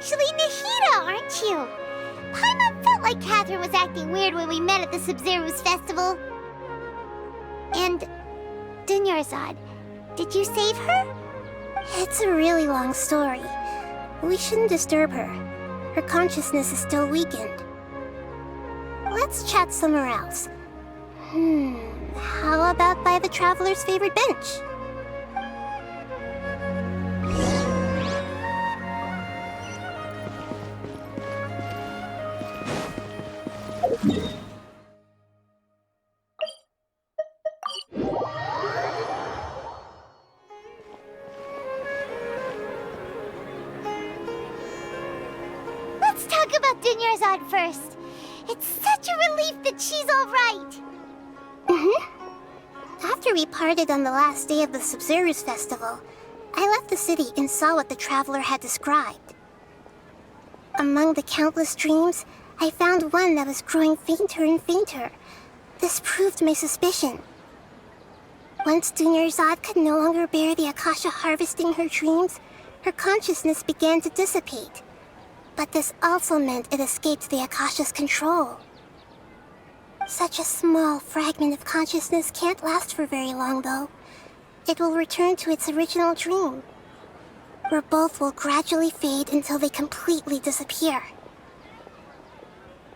actually Nahida, aren't you? Paimon felt like Catherine was acting weird when we met at the Sub-Zero's festival. And Dunyarzad, did you save her? It's a really long story. We shouldn't disturb her. Her consciousness is still weakened. Let's chat somewhere else. How about by the Traveler's favorite bench? Let's talk about Dunyarzad first. It's such a relief that she's all right. After we parted on the last day of the Sub-Zero's festival, I left the city and saw what the Traveler had described. Among the countless dreams, I found one that was growing fainter and fainter. This proved my suspicion. Once Dunyarzad could no longer bear the Akasha harvesting her dreams, her consciousness began to dissipate. But this also meant it escaped the Akasha's control. Such a small fragment of consciousness can't last for very long, though. It will return to its original dream, where both will gradually fade until they completely disappear.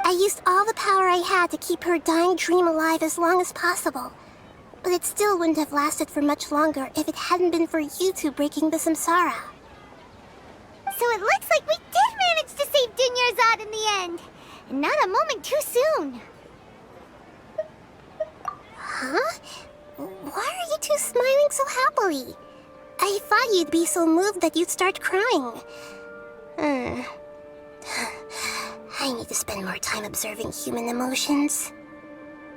I used all the power I had to keep her dying dream alive as long as possible, but it still wouldn't have lasted for much longer if it hadn't been for you two breaking the samsara. So it looks like we did manage to save Dunyarzad in the end. And not a moment too soon. Huh? Why are you two smiling so happily? I thought you'd be so moved that you'd start crying. I need to spend more time observing human emotions.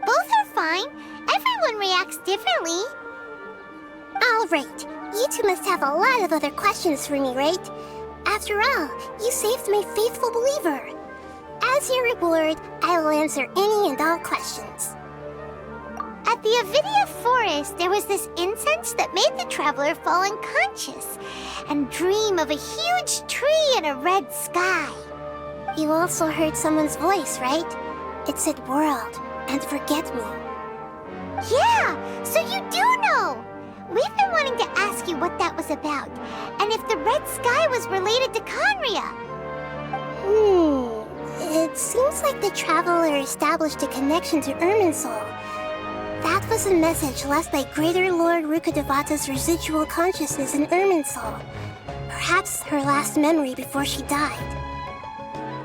Both are fine. Everyone reacts differently. All right. You two must have a lot of other questions for me, right? After all, you saved my faithful believer. As your reward, I will answer any and all questions. At the Avidia forest, there was this incense that made the Traveler fall unconscious and dream of a huge tree and a red sky. You also heard someone's voice, right? It said world and forget me. Yeah, so you do know! We've been wanting to ask you what that was about, and if the red sky was related to Conria. It seems like the Traveler established a connection to Irminsul. That was a message left by Greater Lord Rukkhadevata's residual consciousness in Irminsul. Perhaps her last memory before she died.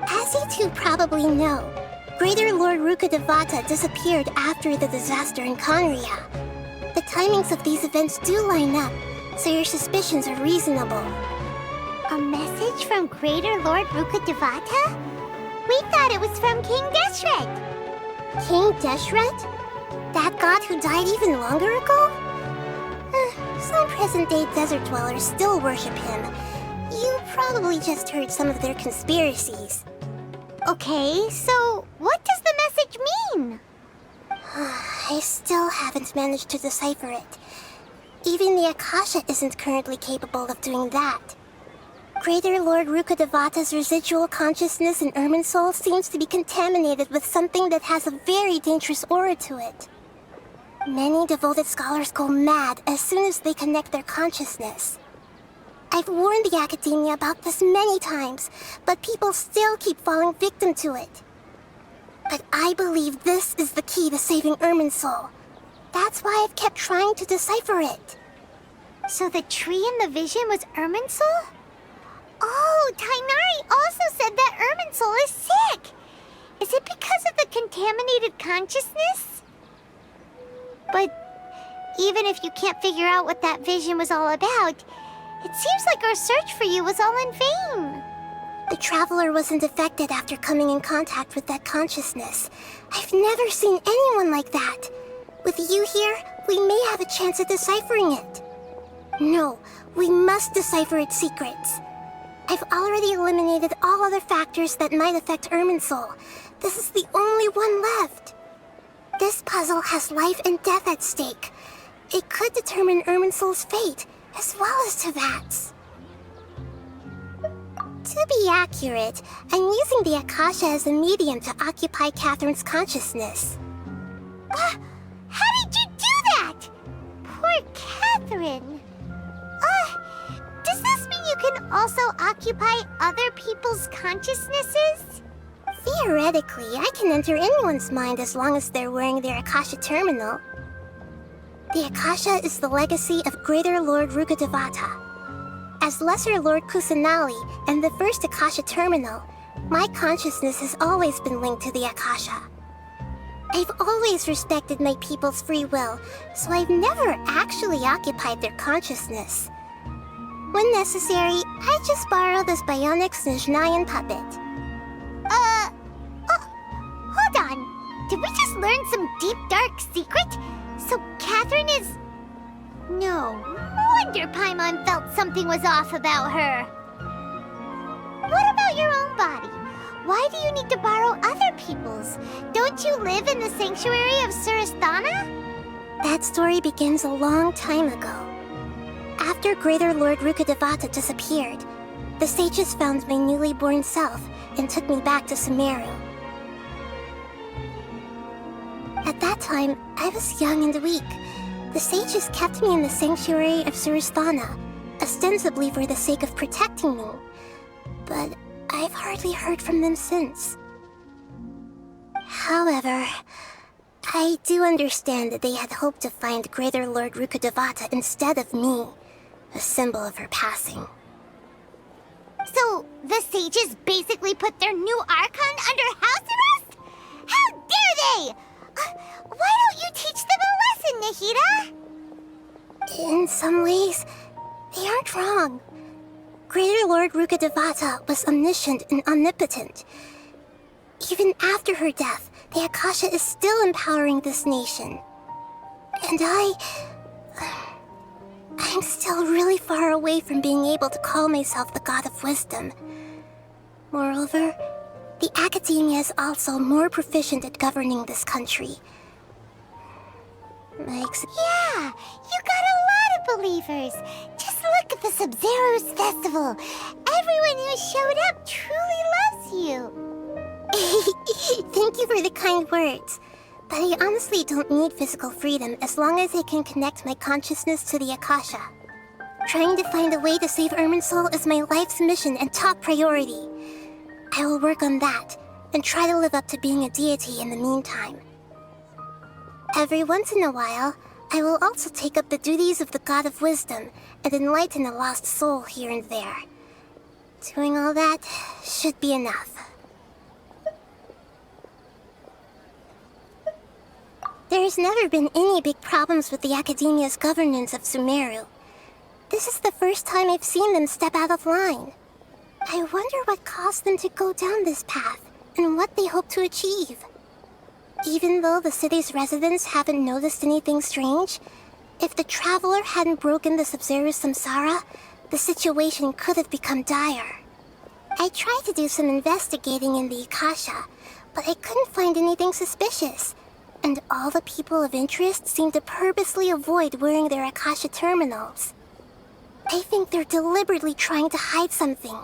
As you two probably know, Greater Lord Rukkhadevata disappeared after the disaster in Conria. The timings of these events do line up, so your suspicions are reasonable. A message from Greater Lord Rukkhadevata? We thought it was from King Deshret. King Deshret? That god who died even longer ago? Some present-day desert dwellers still worship him. You probably just heard some of their conspiracies. Okay, so what does the message mean? I still haven't managed to decipher it. Even the Akasha isn't currently capable of doing that. Greater Lord Rukkhadevata's residual consciousness in Irminsul seems to be contaminated with something that has a very dangerous aura to it. Many devoted scholars go mad as soon as they connect their consciousness. I've warned the Academia about this many times, but people still keep falling victim to it. But I believe this is the key to saving Irminsul. That's why I've kept trying to decipher it. So the tree in the vision was Irminsul? Oh, Tainari also said that Irminsul is sick. Is it because of the contaminated consciousness? But even if you can't figure out what that vision was all about, it seems like our search for you was all in vain. The Traveler wasn't affected after coming in contact with that consciousness. I've never seen anyone like that. With you here, we may have a chance at deciphering it. No, we must decipher its secrets. I've already eliminated all other factors that might affect Irminsul. This is the only one left. This puzzle has life and death at stake. It could determine Irminsul's fate, as well as Tevat's. To To be accurate, I'm using the Akasha as a medium to occupy Catherine's consciousness. How did you do that? Poor Catherine. Does this mean you can also occupy other people's consciousnesses? Theoretically, I can enter anyone's mind as long as they're wearing their Akasha terminal. The Akasha is the legacy of Greater Lord Rukkhadevata. As Lesser Lord Kusanali and the first Akasha terminal, my consciousness has always been linked to the Akasha. I've always respected my people's free will, so I've never actually occupied their consciousness. When necessary, I just borrow this bionic Snezhnayan puppet. Hold on. Did we just learn some deep, dark secret? So Catherine is... No wonder Paimon felt something was off about her. What about your own body? Why do you need to borrow other people's? Don't you live in the sanctuary of Surasthana? That story begins a long time ago. After Greater Lord Rukkhadevata disappeared, the sages found my newly born self and took me back to Sumeru. At that time, I was young and weak. The sages kept me in the sanctuary of Surasthana, ostensibly for the sake of protecting me. But I've hardly heard from them since. However, I do understand that they had hoped to find Greater Lord Rukkhadevata instead of me, a symbol of her passing. So, the sages basically put their new Archon under house arrest? How dare they! Why don't you teach them a lesson, Nahida? In some ways, they aren't wrong. Greater Lord Rukkhadevata was omniscient and omnipotent. Even after her death, the Akasha is still empowering this nation. And I'm still really far away from being able to call myself the God of Wisdom. Moreover, the Academia is also more proficient at governing this country. Yeah, you got a lot of believers. Just look at the Sub-Zero's festival. Everyone who showed up truly loves you. Thank you for the kind words. But I honestly don't need physical freedom as long as I can connect my consciousness to the Akasha. Trying to find a way to save Irminsul is my life's mission and top priority. I will work on that, and try to live up to being a deity in the meantime. Every once in a while, I will also take up the duties of the God of Wisdom and enlighten a lost soul here and there. Doing all that should be enough. There's never been any big problems with the Academia's governance of Sumeru. This is the first time I've seen them step out of line. I wonder what caused them to go down this path, and what they hope to achieve. Even though the city's residents haven't noticed anything strange, if the Traveler hadn't broken the Sub-Zero's samsara, the situation could have become dire. I tried to do some investigating in the Akasha, but I couldn't find anything suspicious, and all the people of interest seem to purposely avoid wearing their Akasha terminals. I think they're deliberately trying to hide something.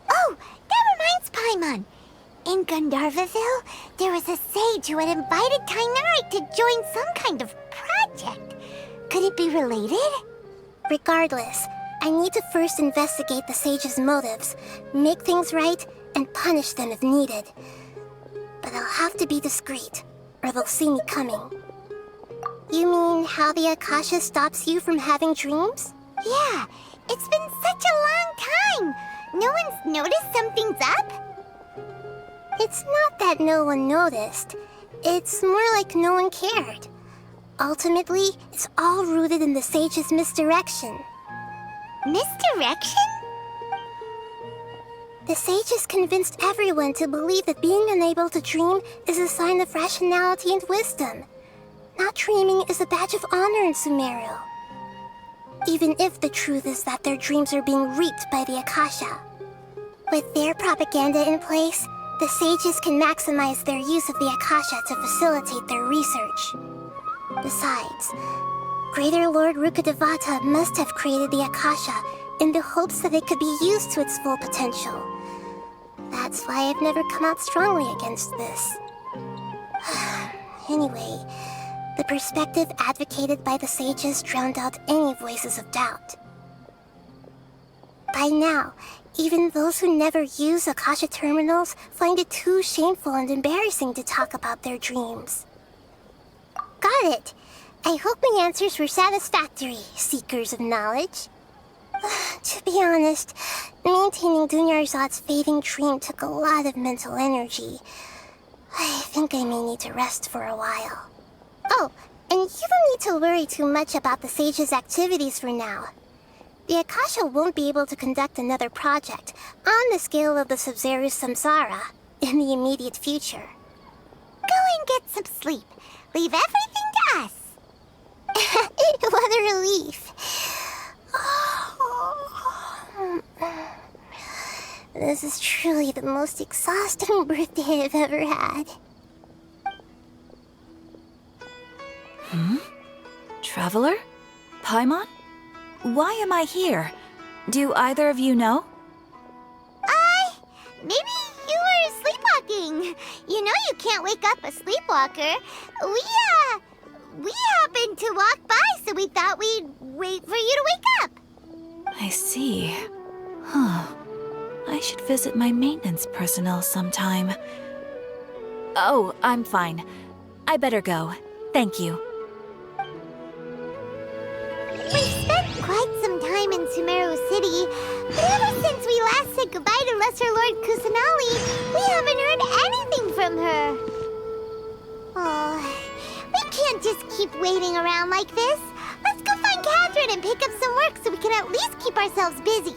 Oh, that reminds Paimon. In Gandharvaville, there was a sage who had invited Tainari to join some kind of project. Could it be related? Regardless, I need to first investigate the sage's motives, make things right, and punish them if needed. But I'll have to be discreet, or they'll see me coming. You mean how the Akasha stops you from having dreams? Yeah, it's been such a long time. No one's noticed something's up? It's not that no one noticed. It's more like no one cared. Ultimately, it's all rooted in the sage's misdirection. Misdirection? The sages convinced everyone to believe that being unable to dream is a sign of rationality and wisdom. Not dreaming is a badge of honor in Sumeru. Even if the truth is that their dreams are being reaped by the Akasha. With their propaganda in place, the sages can maximize their use of the Akasha to facilitate their research. Besides, Greater Lord Rukkhadevata must have created the Akasha in the hopes that it could be used to its full potential. That's why I've never come out strongly against this. Anyway, the perspective advocated by the sages drowned out any voices of doubt. By now, even those who never use Akasha terminals find it too shameful and embarrassing to talk about their dreams. Got it. I hope my answers were satisfactory, seekers of knowledge. To be honest, maintaining Dunyarzad's fading dream took a lot of mental energy. I think I may need to rest for a while. Oh, and you don't need to worry too much about the sage's activities for now. The Akasha won't be able to conduct another project on the scale of the Sub-Zero's Samsara in the immediate future. Go and get some sleep. Leave everything to us. What a relief. This is truly the most exhausting birthday I've ever had. Traveler? Paimon? Why am I here? Do either of you know? Maybe you were sleepwalking. You know you can't wake up a sleepwalker. We happened to walk by, so we thought we'd wait for you to wake up. I see. Huh. I should visit my maintenance personnel sometime. Oh, I'm fine. I better go. Thank you. We've spent quite some time in Sumeru City, but ever since we last said goodbye to Lesser Lord Kusanali, we haven't heard anything from her. Oh, we can't just keep waiting around like this. Let's go find Catherine and pick up some work so we can at least keep ourselves busy.